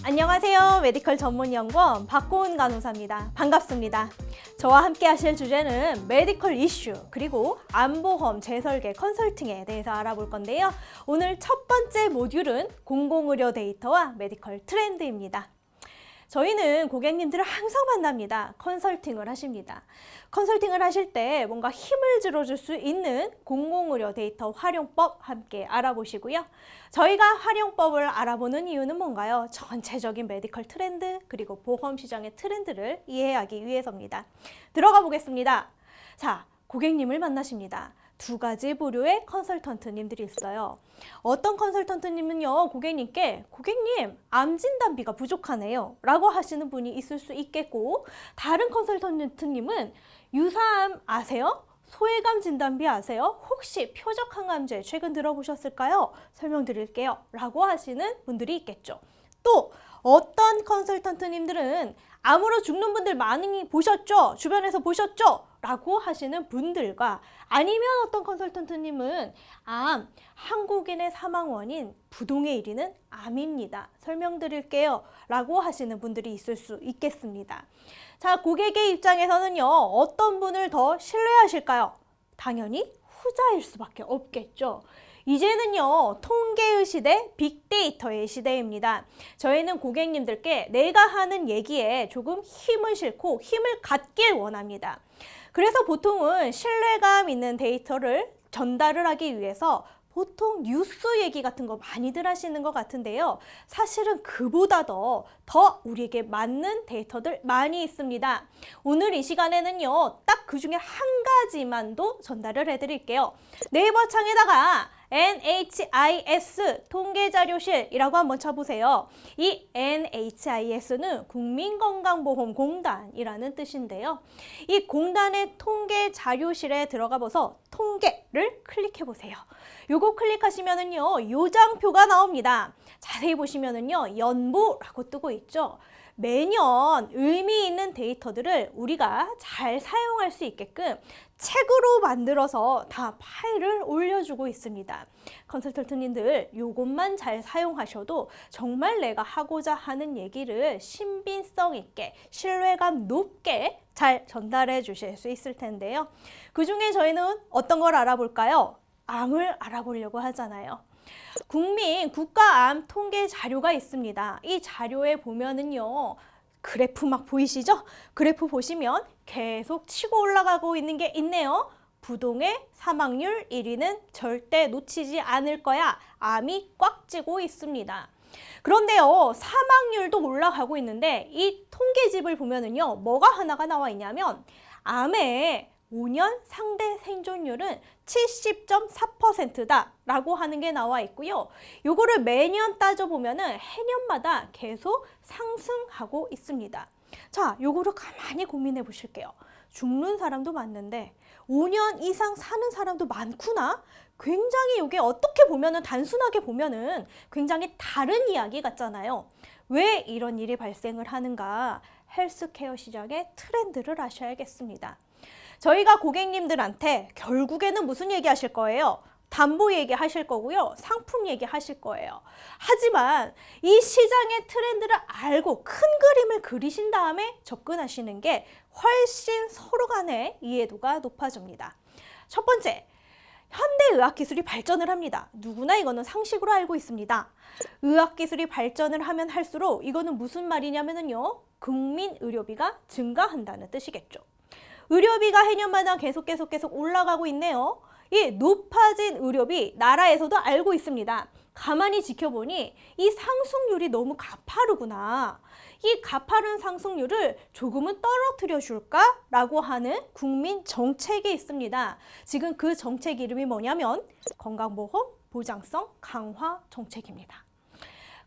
안녕하세요. 메디컬 전문연구원 박고은 간호사입니다. 반갑습니다. 저와 함께 하실 주제는 메디컬 이슈 그리고 암보험 재설계 컨설팅에 대해서 알아볼 건데요. 오늘 첫 번째 모듈은 공공의료 데이터와 메디컬 트렌드입니다. 저희는 고객님들을 항상 만납니다. 컨설팅을 하십니다. 컨설팅을 하실 때 뭔가 힘을 들어줄 수 있는 공공의료 데이터 활용법 함께 알아보시고요. 저희가 활용법을 알아보는 이유는 뭔가요? 전체적인 메디컬 트렌드 그리고 보험 시장의 트렌드를 이해하기 위해서입니다. 들어가 보겠습니다. 자, 고객님을 만나십니다. 두 가지 부류의 컨설턴트님들이 있어요. 어떤 컨설턴트님은요, 고객님께 고객님, 암 진단비가 부족하네요 라고 하시는 분이 있을 수 있겠고, 다른 컨설턴트님은 유사암 아세요? 소외감 진단비 아세요? 혹시 표적항암제 최근 들어보셨을까요? 설명드릴게요 라고 하시는 분들이 있겠죠. 또 어떤 컨설턴트님들은 암으로 죽는 분들 많이 보셨죠? 주변에서 보셨죠? 라고 하시는 분들과, 아니면 어떤 컨설턴트님은 한국인의 사망 원인 부동의 1위는 암입니다. 설명드릴게요 라고 하시는 분들이 있을 수 있겠습니다. 자, 고객의 입장에서는요, 어떤 분을 더 신뢰하실까요? 당연히 후자일 수밖에 없겠죠. 이제는요, 통계의 시대, 빅데이터의 시대입니다. 저희는 고객님들께 내가 하는 얘기에 조금 힘을 싣고 힘을 갖길 원합니다. 그래서 보통은 신뢰감 있는 데이터를 전달을 하기 위해서 보통 뉴스 얘기 같은 거 많이들 하시는 것 같은데요. 사실은 그보다 더 우리에게 맞는 데이터들 많이 있습니다. 오늘 이 시간에는요, 딱 그 중에 한 가지만도 전달을 해드릴게요. 네이버 창에다가 NHIS 통계자료실이라고 한번 쳐보세요. 이 NHIS는 국민건강보험공단이라는 뜻인데요. 이 공단의 통계자료실에 들어가봐서 통계를 클릭해보세요. 요거 클릭하시면은요, 요장표가 나옵니다. 자세히 보시면은요, 연보라고 뜨고 있죠. 매년 의미 있는 데이터들을 우리가 잘 사용할 수 있게끔 책으로 만들어서 다 파일을 올려주고 있습니다. 컨설턴트님들 요것만 잘 사용하셔도 정말 내가 하고자 하는 얘기를 신빙성 있게 신뢰감 높게 잘 전달해 주실 수 있을 텐데요. 그 중에 저희는 어떤 걸 알아볼까요? 암을 알아보려고 하잖아요. 국가암 통계 자료가 있습니다. 이 자료에 보면은요, 그래프 막 보이시죠? 그래프 보시면 계속 치고 올라가고 있는 게 있네요. 부동의 사망률 1위는 절대 놓치지 않을 거야. 암이 꽉 찌고 있습니다. 그런데요, 사망률도 올라가고 있는데 이 통계집을 보면은요, 뭐가 하나가 나와 있냐면 암의 5년 상대 생존율은 70.4%다 라고 하는 게 나와 있고요. 요거를 매년 따져보면은 해년마다 계속 상승하고 있습니다. 자, 요거를 가만히 고민해 보실게요. 죽는 사람도 많은데 5년 이상 사는 사람도 많구나? 굉장히 이게 어떻게 보면은 단순하게 보면은 굉장히 다른 이야기 같잖아요. 왜 이런 일이 발생을 하는가? 헬스케어 시장의 트렌드를 아셔야겠습니다. 저희가 고객님들한테 결국에는 무슨 얘기 하실 거예요? 담보 얘기 하실 거고요. 상품 얘기 하실 거예요. 하지만 이 시장의 트렌드를 알고 큰 그림을 그리신 다음에 접근하시는 게 훨씬 서로 간의 이해도가 높아집니다. 첫 번째, 현대의학기술이 발전을 합니다. 누구나 이거는 상식으로 알고 있습니다. 의학기술이 발전을 하면 할수록 이거는 무슨 말이냐면요, 국민 의료비가 증가한다는 뜻이겠죠. 의료비가 해년마다 계속 올라가고 있네요. 이 높아진 의료비 나라에서도 알고 있습니다. 가만히 지켜보니 이 상승률이 너무 가파르구나. 이 가파른 상승률을 조금은 떨어뜨려 줄까? 라고 하는 국민 정책이 있습니다. 지금 그 정책 이름이 뭐냐면 건강보험 보장성 강화 정책입니다.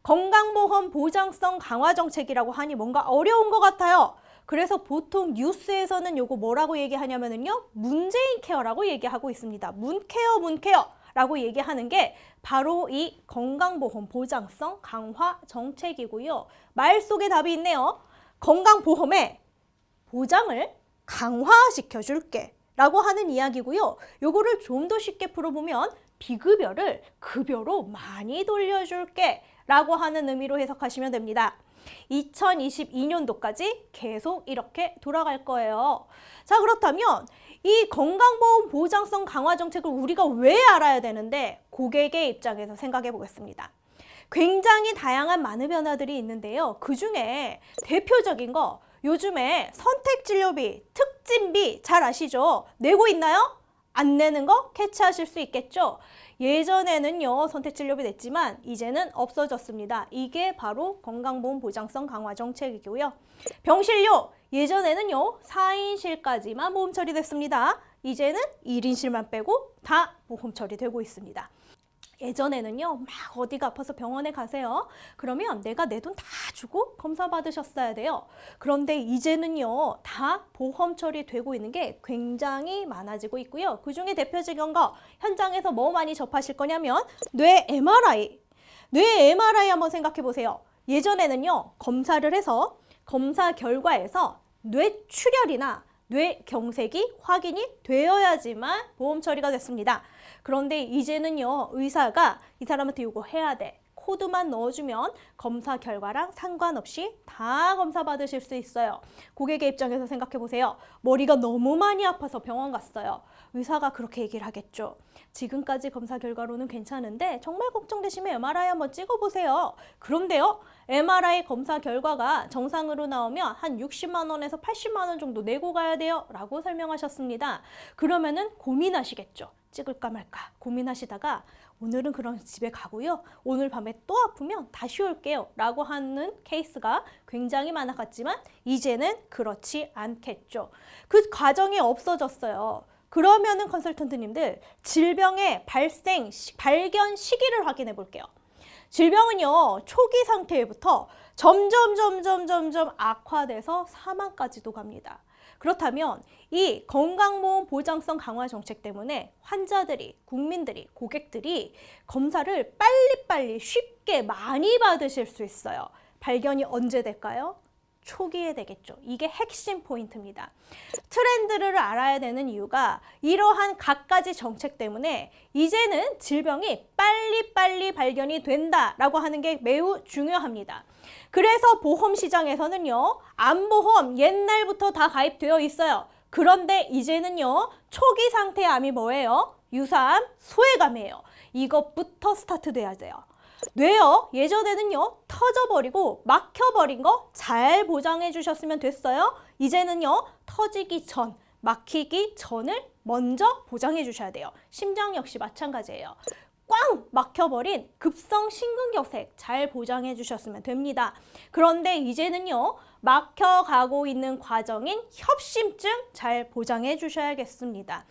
건강보험 보장성 강화 정책이라고 하니 뭔가 어려운 것 같아요. 그래서 보통 뉴스에서는 요거 뭐라고 얘기하냐면요, 문재인 케어라고 얘기하고 있습니다. 문케어라고 얘기하는 게 바로 이 건강보험 보장성 강화 정책이고요. 말 속에 답이 있네요. 건강보험의 보장을 강화시켜 줄게 라고 하는 이야기고요. 요거를 좀 더 쉽게 풀어보면 비급여를 급여로 많이 돌려줄게 라고 하는 의미로 해석하시면 됩니다. 2022년도까지 계속 이렇게 돌아갈 거예요. 자, 그렇다면 이 건강보험 보장성 강화 정책을 우리가 왜 알아야 되는데 고객의 입장에서 생각해 보겠습니다. 굉장히 다양한 많은 변화들이 있는데요. 그중에 대표적인 거 요즘에 선택진료비, 특진비 잘 아시죠? 내고 있나요? 안 내는 거 캐치하실 수 있겠죠? 예전에는요 선택진료비 냈지만 이제는 없어졌습니다. 이게 바로 건강보험 보장성 강화 정책이고요. 병실료 예전에는요 4인실까지만 보험 처리됐습니다. 이제는 1인실만 빼고 다 보험 처리되고 있습니다. 예전에는요 막 어디가 아파서 병원에 가세요. 그러면 내가 내 돈 다 주고 검사 받으셨어야 돼요. 그런데 이제는요 다 보험 처리되고 있는 게 굉장히 많아지고 있고요. 그중에 대표적인 거 현장에서 뭐 많이 접하실 거냐면 뇌 MRI. 뇌 MRI 한번 생각해 보세요. 예전에는요 검사를 해서 검사 결과에서 뇌출혈이나 뇌경색이 확인이 되어야지만 보험 처리가 됐습니다. 그런데 이제는요 의사가 이 사람한테 이거 해야 돼. 코드만 넣어주면 검사 결과랑 상관없이 다 검사 받으실 수 있어요. 고객의 입장에서 생각해 보세요. 머리가 너무 많이 아파서 병원 갔어요. 의사가 그렇게 얘기를 하겠죠. 지금까지 검사 결과로는 괜찮은데 정말 걱정되시면 MRI 한번 찍어보세요. 그런데요. MRI 검사 결과가 정상으로 나오면 한 60만 원에서 80만 원 정도 내고 가야 돼요. 라고 설명하셨습니다. 그러면은 고민하시겠죠. 찍을까 말까 고민하시다가 오늘은 그럼 집에 가고요. 오늘 밤에 또 아프면 다시 올게요. 라고 하는 케이스가 굉장히 많았지만 이제는 그렇지 않겠죠. 그 과정이 없어졌어요. 그러면은 컨설턴트님들 질병의 발견 시기를 확인해 볼게요. 질병은요 초기 상태부터 점점 악화돼서 사망까지도 갑니다. 그렇다면 이 건강보험 보장성 강화 정책 때문에 환자들이, 국민들이, 고객들이 검사를 빨리빨리 쉽게 많이 받으실 수 있어요. 발견이 언제 될까요? 초기에 되겠죠. 이게 핵심 포인트입니다. 트렌드를 알아야 되는 이유가 이러한 갖가지 정책 때문에 이제는 질병이 빨리빨리 발견이 된다라고 하는 게 매우 중요합니다. 그래서 보험 시장에서는요. 암보험 옛날부터 다 가입되어 있어요. 그런데 이제는요. 초기 상태의 암이 뭐예요? 유사암, 소외감이에요. 이것부터 스타트 돼야 돼요. 뇌요. 예전에는요. 터져버리고 막혀버린 거 잘 보장해 주셨으면 됐어요. 이제는요. 터지기 전, 막히기 전을 먼저 보장해 주셔야 돼요. 심장 역시 마찬가지예요. 꽝 막혀버린 급성 심근경색 잘 보장해 주셨으면 됩니다. 그런데 이제는요. 막혀가고 있는 과정인 협심증 잘 보장해 주셔야겠습니다.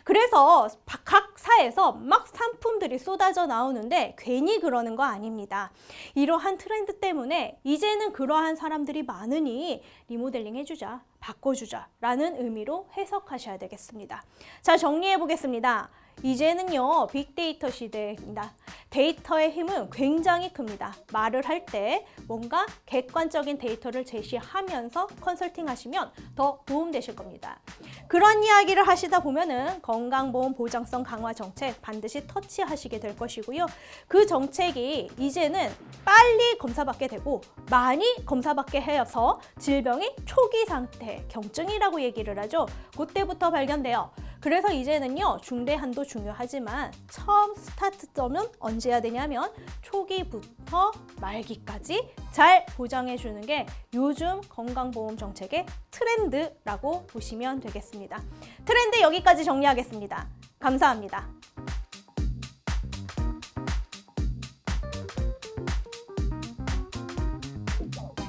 그래서 각 사에서 막 상품들이 쏟아져 나오는데 괜히 그러는 거 아닙니다. 이러한 트렌드 때문에 이제는 그러한 사람들이 많으니 리모델링 해주자, 바꿔주자 라는 의미로 해석하셔야 되겠습니다. 자, 정리해 보겠습니다. 이제는요 빅데이터 시대입니다. 데이터의 힘은 굉장히 큽니다. 말을 할 때 뭔가 객관적인 데이터를 제시하면서 컨설팅 하시면 더 도움되실 겁니다. 그런 이야기를 하시다 보면은 건강보험 보장성 강화 정책 반드시 터치하시게 될 것이고요. 그 정책이 이제는 빨리 검사받게 되고 많이 검사받게 해서 질병이 초기 상태, 경증이라고 얘기를 하죠. 그때부터 발견돼요. 그래서 이제는요 중대한도 중요하지만 처음 스타트점은 언제 해야 되냐면 초기부터 말기까지 잘 보장해 주는 게 요즘 건강보험 정책의 트렌드라고 보시면 되겠습니다. 트렌드 여기까지 정리하겠습니다. 감사합니다.